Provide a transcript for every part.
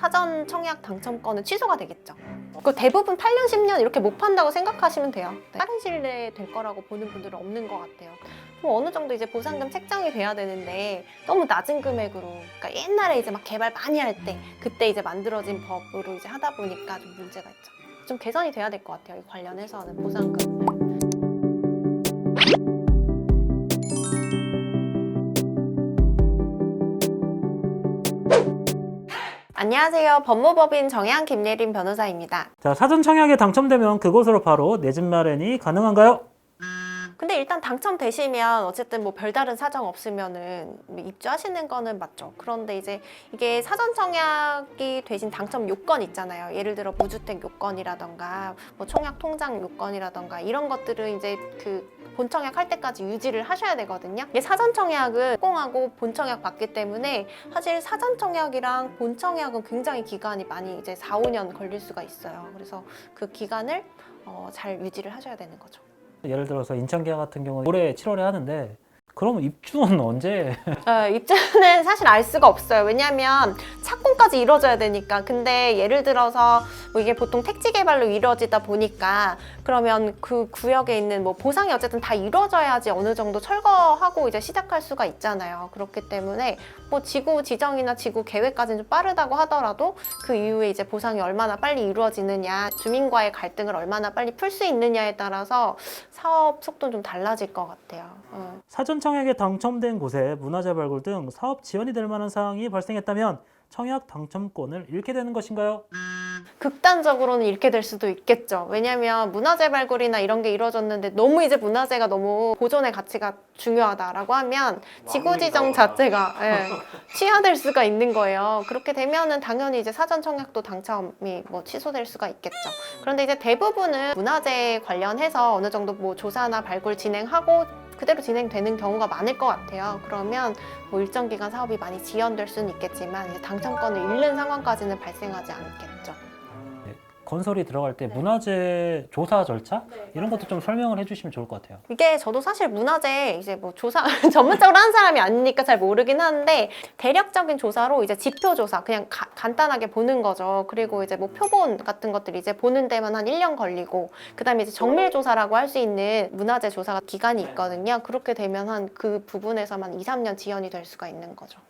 사전 청약 당첨권은 취소가 되겠죠. 그 대부분 8년, 10년 이렇게 못 판다고 생각하시면 돼요. 네. 빠른 시일 내에 될 거라고 보는 분들은 없는 것 같아요. 좀 어느 정도 이제 보상금 책정이 돼야 되는데 너무 낮은 금액으로, 그러니까 옛날에 이제 막 개발 많이 할 때 그때 이제 만들어진 법으로 이제 하다 보니까 좀 문제가 있죠. 좀 개선이 돼야 될 것 같아요. 이 관련해서는 보상금. 안녕하세요. 법무법인 정혜한 김예린 변호사입니다. 자, 사전 청약에 당첨되면 그곳으로 바로 내 집 마련이 가능한가요? 근데 일단 당첨되시면 어쨌든 뭐 별다른 사정 없으면은 입주하시는 거는 맞죠. 그런데 이제 이게 사전 청약이 되신 당첨 요건 있잖아요. 예를 들어 무주택 요건이라던가 뭐 청약 통장 요건이라던가 이런 것들은 이제 그 본청약 할 때까지 유지를 하셔야 되거든요. 이게 사전 청약은 공하고 본청약 받기 때문에 사실 사전 청약이랑 본청약은 굉장히 기간이 많이 이제 4, 5년 걸릴 수가 있어요. 그래서 그 기간을 잘 유지를 하셔야 되는 거죠. 예를 들어서 인천계약 같은 경우는 올해 7월에 하는데 그러면 입주는 언제? 입주는 사실 알 수가 없어요. 왜냐하면 착공까지 이루어져야 되니까. 근데 예를 들어서 뭐 이게 보통 택지 개발로 이루어지다 보니까 그러면 그 구역에 있는 뭐 보상이 어쨌든 다 이루어져야지 어느 정도 철거하고 이제 시작할 수가 있잖아요. 그렇기 때문에 뭐 지구 지정이나 지구 계획까지는 좀 빠르다고 하더라도 그 이후에 이제 보상이 얼마나 빨리 이루어지느냐, 주민과의 갈등을 얼마나 빨리 풀 수 있느냐에 따라서 사업 속도는 좀 달라질 것 같아요. 사전 청약에 당첨된 곳에 문화재 발굴 등 사업 지원이 될 만한 사항이 발생했다면 청약 당첨권을 잃게 되는 것인가요? 극단적으로는 잃게 될 수도 있겠죠. 왜냐하면 문화재 발굴이나 이런 게 이루어졌는데 너무 이제 문화재가 너무 보존의 가치가 중요하다라고 하면 지구 지정 자체가 취하될 수가 있는 거예요. 그렇게 되면은 당연히 이제 사전 청약도 당첨이 뭐 취소될 수가 있겠죠. 그런데 이제 대부분은 문화재 관련해서 어느 정도 뭐 조사나 발굴 진행하고 그대로 진행되는 경우가 많을 것 같아요. 그러면 뭐 일정 기간 사업이 많이 지연될 수는 있겠지만 이제 당첨권을 잃는 상황까지는 발생하지 않겠죠. 건설이 들어갈 때 문화재 조사 절차? 이런 것도 좀 설명을 해주시면 좋을 것 같아요. 이게 저도 사실 문화재 이제 뭐 조사 전문적으로 하는 사람이 아니니까 잘 모르긴 하는데 대략적인 조사로 이제 지표 조사 그냥 간단하게 보는 거죠. 그리고 이제 뭐 표본 같은 것들 이제 보는 데만 한 1년 걸리고 그다음에 이제 정밀 조사라고 할 수 있는 문화재 조사가 기간이 있거든요. 그렇게 되면 한 그 부분에서만 2, 3년 지연이 될 수가 있는 거죠.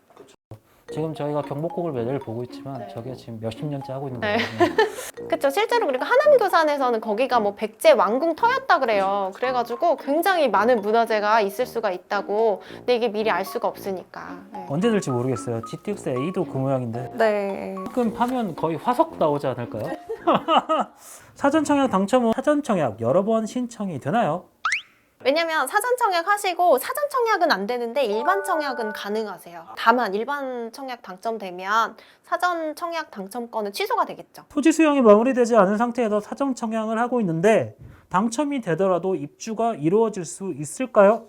지금 저희가 경복궁을 매달 보고 있지만 저게 지금 몇십 년째 하고 있는 네. 거거든요. 그쵸. 실제로 그리고 하남교산에서는 거기가 뭐 백제 왕궁 터였다 그래요. 그래가지고 굉장히 많은 문화재가 있을 수가 있다고. 근데 이게 미리 알 수가 없으니까. 언제 될지 모르겠어요. GTX A도 그 모양인데 네. 지금 파면 거의 화석 나오지 않을까요? 사전 청약 당첨 후 사전 청약 여러 번 신청이 되나요? 왜냐면 사전 청약 하시고 사전 청약은 안 되는데 일반 청약은 가능하세요. 다만 일반 청약 당첨되면 사전 청약 당첨권은 취소가 되겠죠. 토지 수용이 마무리되지 않은 상태에서 사전 청약을 하고 있는데 당첨이 되더라도 입주가 이루어질 수 있을까요?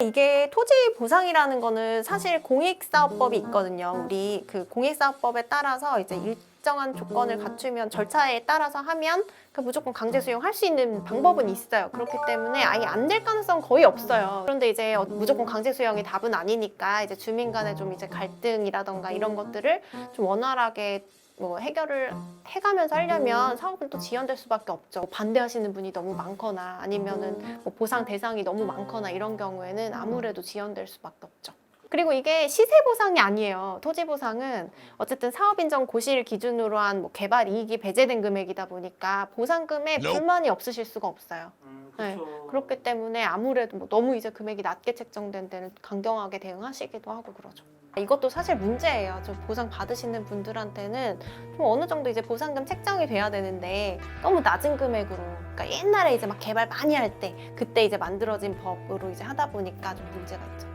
이게 토지 보상이라는 거는 사실 공익사업법이 있거든요. 우리 그 공익사업법에 따라서 이제 일정한 조건을 갖추면 절차에 따라서 하면 그 무조건 강제 수용할 수 있는 방법은 있어요. 그렇기 때문에 아예 안 될 가능성은 거의 없어요. 그런데 이제 무조건 강제 수용이 답은 아니니까 이제 주민 간에 좀 이제 갈등이라던가 이런 것들을 좀 원활하게 뭐 해결을 해가면서 하려면 사업은 또 지연될 수밖에 없죠. 반대하시는 분이 너무 많거나 아니면은 뭐 보상 대상이 너무 많거나 이런 경우에는 아무래도 지연될 수밖에 없죠. 그리고 이게 시세 보상이 아니에요. 토지 보상은 어쨌든 사업 인정 고시를 기준으로 한 뭐 개발 이익이 배제된 금액이다 보니까 보상금에 불만이 없으실 수가 없어요. 네, 그렇기 때문에 아무래도 뭐 너무 이제 금액이 낮게 책정된 데는 강경하게 대응하시기도 하고 그러죠. 이것도 사실 문제예요. 좀 보상 받으시는 분들한테는 좀 어느 정도 이제 보상금 책정이 돼야 되는데 너무 낮은 금액으로, 그러니까 옛날에 이제 막 개발 많이 할 때 그때 이제 만들어진 법으로 이제 하다 보니까 좀 문제가 있죠.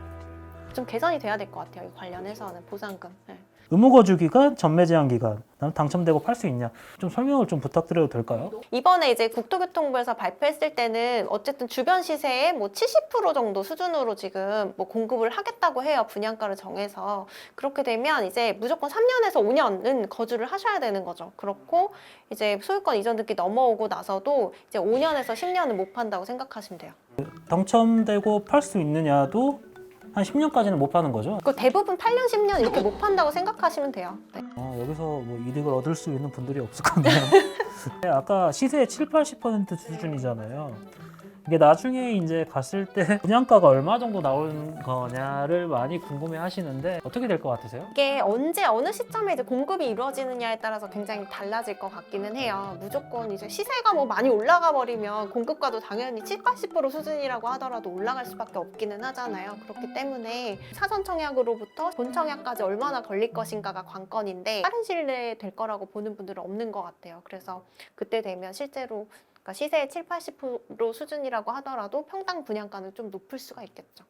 좀 개선이 돼야 될 것 같아요. 이 관련해서는 보상금. 네. 의무거주 기간, 전매 제한 기간, 당첨되고 팔 수 있냐? 좀 설명을 좀 부탁드려도 될까요? 이번에 이제 국토교통부에서 발표했을 때는 어쨌든 주변 시세의 뭐 70% 정도 수준으로 지금 뭐 공급을 하겠다고 해요. 분양가를 정해서. 그렇게 되면 이제 무조건 3년에서 5년은 거주를 하셔야 되는 거죠. 그렇고 이제 소유권 이전 등기 넘어오고 나서도 이제 5년에서 10년은 못 판다고 생각하시면 돼요. 당첨되고 팔 수 있느냐도 한 10년까지는 못 파는 거죠? 그 대부분 8년, 10년 이렇게 못 판다고 생각하시면 돼요. 네. 여기서 뭐 이득을 얻을 수 있는 분들이 없을 거네요. 네, 아까 시세의 7, 80% 수준이잖아요. 이게 나중에 이제 갔을 때 분양가가 얼마 정도 나온 거냐를 많이 궁금해 하시는데 어떻게 될 것 같으세요? 이게 언제 어느 시점에 이제 공급이 이루어지느냐에 따라서 굉장히 달라질 것 같기는 해요. 무조건 이제 시세가 뭐 많이 올라가 버리면 공급가도 당연히 7, 80% 수준이라고 하더라도 올라갈 수밖에 없기는 하잖아요. 그렇기 때문에 사전 청약으로부터 본 청약까지 얼마나 걸릴 것인가가 관건인데 빠른 시일 내에 될 거라고 보는 분들은 없는 것 같아요. 그래서 그때 되면 실제로 그러니까 시세의 7, 80% 수준이라고 하더라도 평당 분양가는 좀 높을 수가 있겠죠.